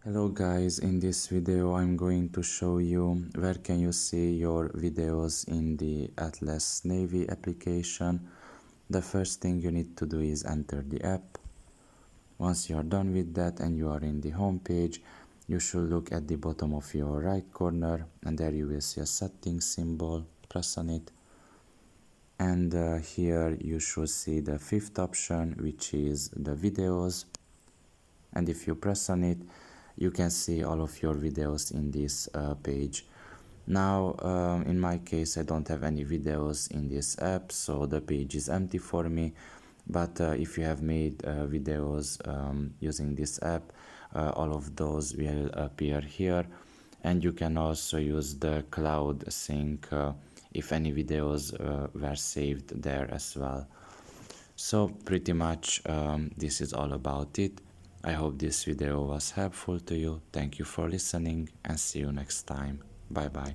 Hello guys, in this video I'm going to show you where can you see your videos in the AtlasNavi application. The first thing you need to do is enter the app. Once you are done with that and you are in the home page, you should look at the bottom of your right corner and there you will see a settings symbol. Press on it and here you should see the fifth option, which is the videos, and if you press on it you can see all of your videos in this page. Now in my case I don't have any videos in this app, so the page is empty for me, but if you have made videos using this app, all of those will appear here, and you can also use the cloud sync if any videos were saved there as well. So pretty much this is all about it. I hope this video was helpful to you. Thank you for listening and see you next time. Bye bye.